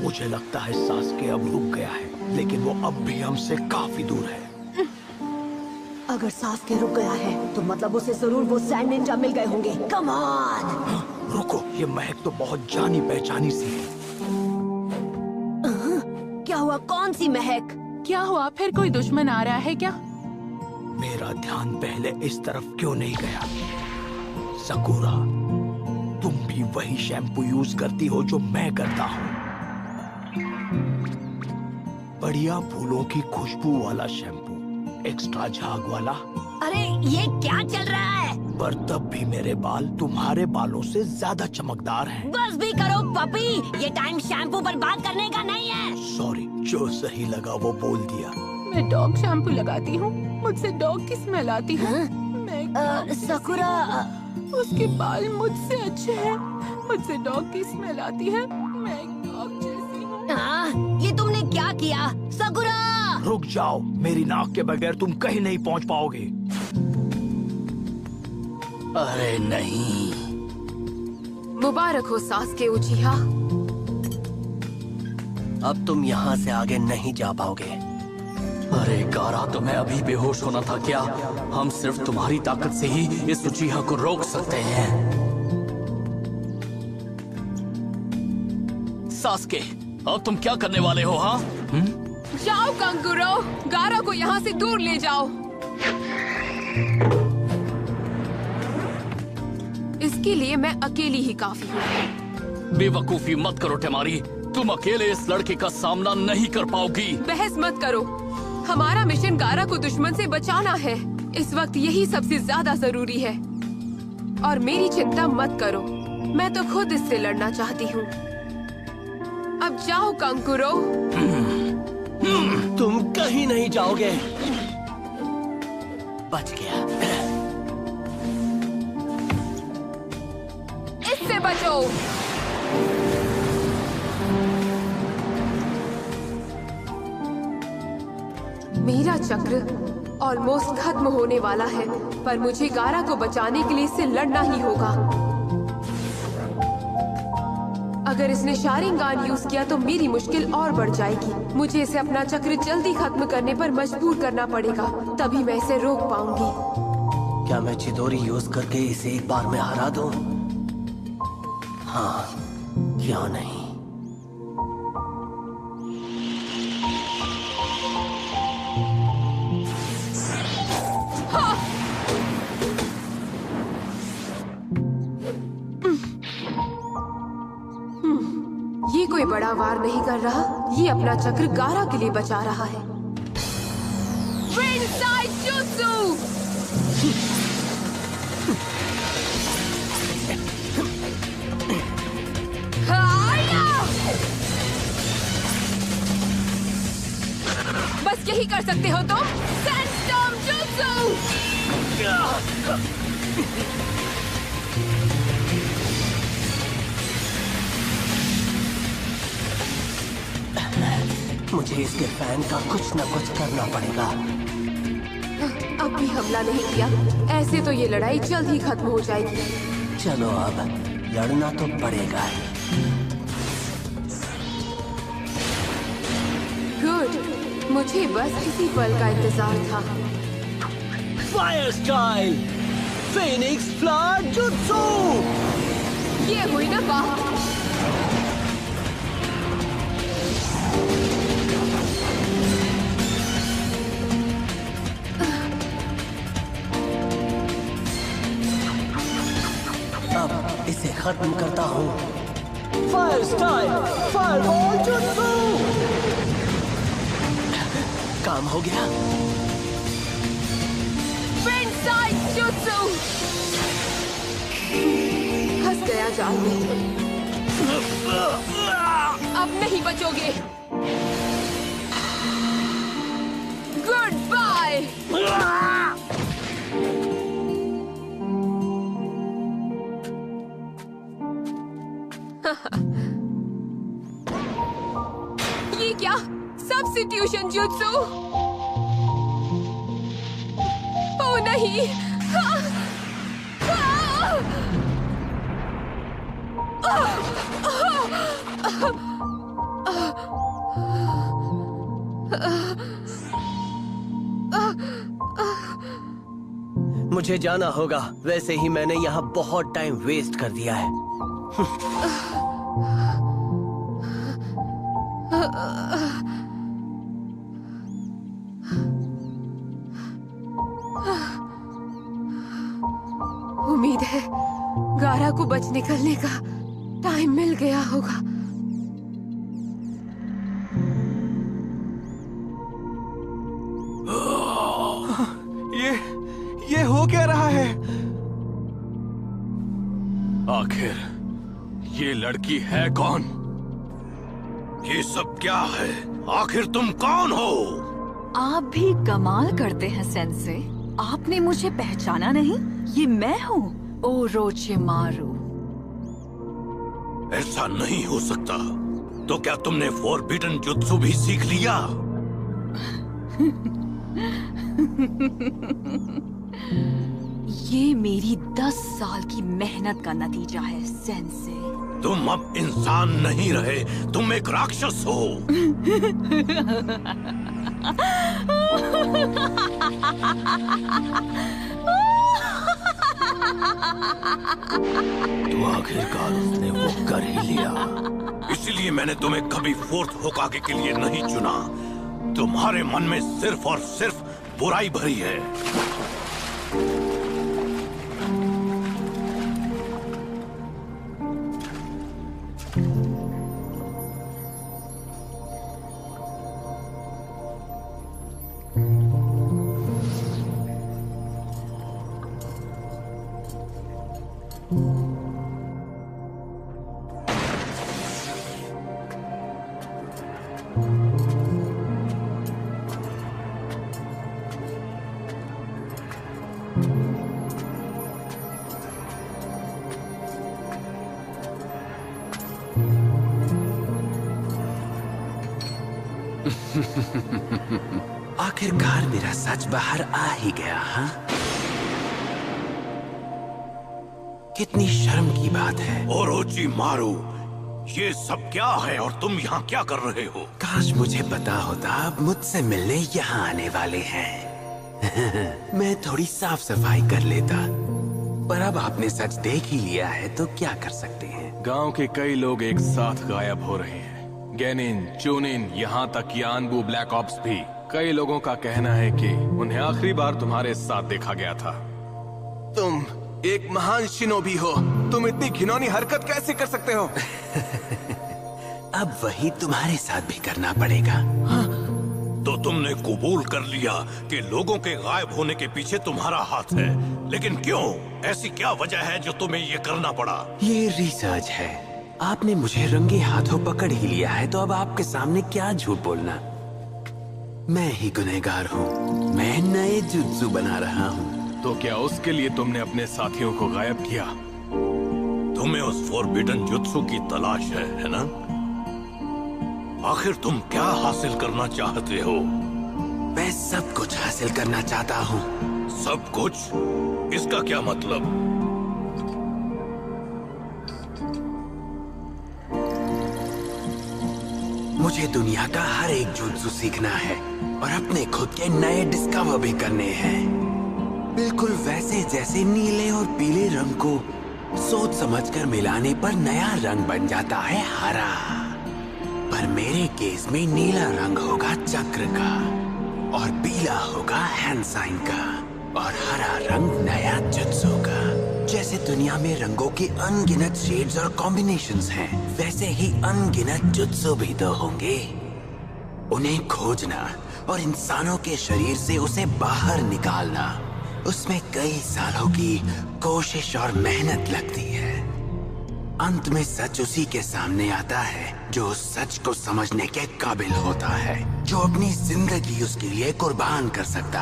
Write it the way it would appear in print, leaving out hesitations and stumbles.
मुझे लगता है सास्के अब रुक गया है, लेकिन वो अब भी हमसे काफी दूर है। अगर सास्के रुक गया है तो मतलब उसे जरूर वो सैंड निंजा मिल गए होंगे। Come on! रुको, ये महक तो बहुत जानी पहचानी सी है। क्या हुआ? कौन सी महक? क्या हुआ? फिर कोई दुश्मन आ रहा है क्या? मेरा ध्यान पहले इस तरफ क्यों नहीं गया? सकुरा, तुम भी वही शैम्पू यूज करती हो जो मैं करता हूँ। बढ़िया फूलों की खुशबू वाला शैम्पू, एक्स्ट्रा झाग वाला। अरे ये क्या चल रहा है? पर तब भी मेरे बाल तुम्हारे बालों से ज्यादा चमकदार हैं। बस भी करो पपी, ये टाइम शैम्पू पर बात करने का नहीं है। सॉरी, जो सही लगा वो बोल दिया। मैं डॉग शैम्पू लगाती हूँ, मुझसे डॉग की स्मेल आती है। सकुरा, उसके बाल मुझसे अच्छे हैं। मुझसे डॉग की स्मेल आती है। मैं एक डॉग जैसी हूँ। ये तुमने क्या किया? सकुरा! रुक जाओ, मेरी नाक के बगैर तुम कहीं नहीं पहुंच पाओगे। अरे नहीं। मुबारक हो सास्के उचिहा। अब तुम यहाँ से आगे नहीं जा पाओगे। अरे गारा, तुम्हें अभी बेहोश होना था क्या? हम सिर्फ तुम्हारी ताकत से ही इस उचिहा को रोक सकते हैं। सास्के, अब तुम क्या करने वाले हो? हाँ, जाओ कंगुरो, गारा को यहाँ से दूर ले जाओ। इसके लिए मैं अकेली ही काफी हूँ। बेवकूफी मत करो टेमारी, तुम अकेले इस लड़के का सामना नहीं कर पाओगी। बहस मत करो, हमारा मिशन गारा को दुश्मन से बचाना है। इस वक्त यही सबसे ज्यादा जरूरी है। और मेरी चिंता मत करो, मैं तो खुद इससे लड़ना चाहती हूँ। अब जाओ कंगुरो। तुम कहीं नहीं जाओगे। बच गया। इससे बचो। मेरा चक्र ऑलमोस्ट खत्म होने वाला है, पर मुझे गारा को बचाने के लिए इससे लड़ना ही होगा। अगर इसने शारिंगान यूज किया तो मेरी मुश्किल और बढ़ जाएगी। मुझे इसे अपना चक्र जल्दी खत्म करने पर मजबूर करना पड़ेगा, तभी मैं इसे रोक पाऊंगी। क्या मैं चिदोरी यूज करके इसे एक बार में हरा दूं? हाँ, क्यों नहीं। ये कोई बड़ा वार नहीं कर रहा, ये अपना चक्र गारा के लिए बचा रहा है। Wind-side jutsu! हाया! बस यही कर सकते हो तुम। Sandstorm jutsu! मुझे इसके फैन का कुछ न कुछ करना पड़ेगा। अब भी हमला नहीं किया, ऐसे तो ये लड़ाई जल्द ही खत्म हो जाएगी। चलो अब लड़ना तो पड़ेगा। गुड, मुझे बस इसी पल का इंतजार था। Fire style Phoenix flower jutsu. ये हुई ना बात। अब इसे खत्म करता हूँ। Fire style fireball jutsu. काम हो गया। Wind-side jutsu! फंस गया जाल में। अब नहीं बचोगे। Good bye. ये क्या? Substitution jutsu? ओ नहीं! मुझे जाना होगा। वैसे ही मैंने यहाँ बहुत टाइम वेस्ट कर दिया है। उम्मीद है गारा को बच निकलने का टाइम मिल गया होगा। ये हो क्या रहा है? आखिर ये लड़की है कौन? ये सब क्या है? आखिर तुम कौन हो? आप भी कमाल करते हैं सेंसे। आपने मुझे पहचाना नहीं? ये मैं हूँ, ओरोचिमारू। ऐसा नहीं हो सकता। तो क्या तुमने फॉरबिडन जुत्सु भी सीख लिया? ये मेरी 10 साल की मेहनत का नतीजा है सेंसे। तुम अब इंसान नहीं रहे, तुम एक राक्षस हो। तो आखिरकार उसने वो कर ही लिया। इसलिए मैंने तुम्हें कभी फोर्थ होकागे के लिए नहीं चुना। तुम्हारे मन में सिर्फ और सिर्फ बुराई भरी है। आखिरकार मेरा सच बाहर आ ही गया। हाँ, कितनी शर्म की बात है। ओरोचिमारू, ये सब क्या है और तुम यहाँ क्या कर रहे हो? काश मुझे पता होता आप मुझसे मिलने यहाँ आने वाले हैं। मैं थोड़ी साफ सफाई कर लेता, पर अब आपने सच देख ही लिया है तो क्या कर सकते हैं। गांव के कई लोग एक साथ गायब हो रहे हैं। गेनिन, चूनिन, यहाँ तक यानबू ब्लैक ऑप्स भी। कई लोगों का कहना है कि उन्हें आखिरी बार तुम्हारे साथ देखा गया था। तुम एक महान शिनोबी हो, तुम इतनी घिनौनी हरकत कैसे कर सकते हो? अब वही तुम्हारे साथ भी करना पड़ेगा। तो तुमने कबूल कर लिया कि लोगों के गायब होने के पीछे तुम्हारा हाथ है, लेकिन क्यों? ऐसी क्या वजह है जो तुम्हें ये करना पड़ा? ये रिसर्च है। आपने मुझे रंगे हाथों पकड़ ही लिया है, तो अब आपके सामने क्या झूठ बोलना। मैं ही गुनहगार हूँ। मैं नए जुत्सु बना रहा हूँ। तो क्या उसके लिए तुमने अपने साथियों को गायब किया? तुम्हें उस फॉरबिडन जुत्सु की तलाश है ना? आखिर तुम क्या हासिल करना चाहते हो? मैं सब कुछ हासिल करना चाहता हूँ। सब कुछ? इसका क्या मतलब? मुझे दुनिया का हर एक जुत्सु सीखना है और अपने खुद के नए डिस्कवर भी करने हैं। बिल्कुल वैसे जैसे नीले और पीले रंग को सोच समझकर मिलाने पर नया रंग बन जाता है हरा। पर मेरे केस में नीला रंग होगा चक्र का और पीला होगा हैंड साइन का और हरा रंग नया जुत्सु का। जैसे दुनिया में रंगों के अनगिनत शेड्स और कॉम्बिनेशंस हैं, वैसे ही अनगिनत जुत्सु भी तो होंगे। उन्हें खोजना और इंसानों के शरीर से उसे बाहर निकालना, उसमें कई सालों की कोशिश और मेहनत लगती है। अंत में सच उसी के सामने आता है जो उस सच को समझने के काबिल होता है, जो अपनी जिंदगी उसके लिए कुर्बान कर सकता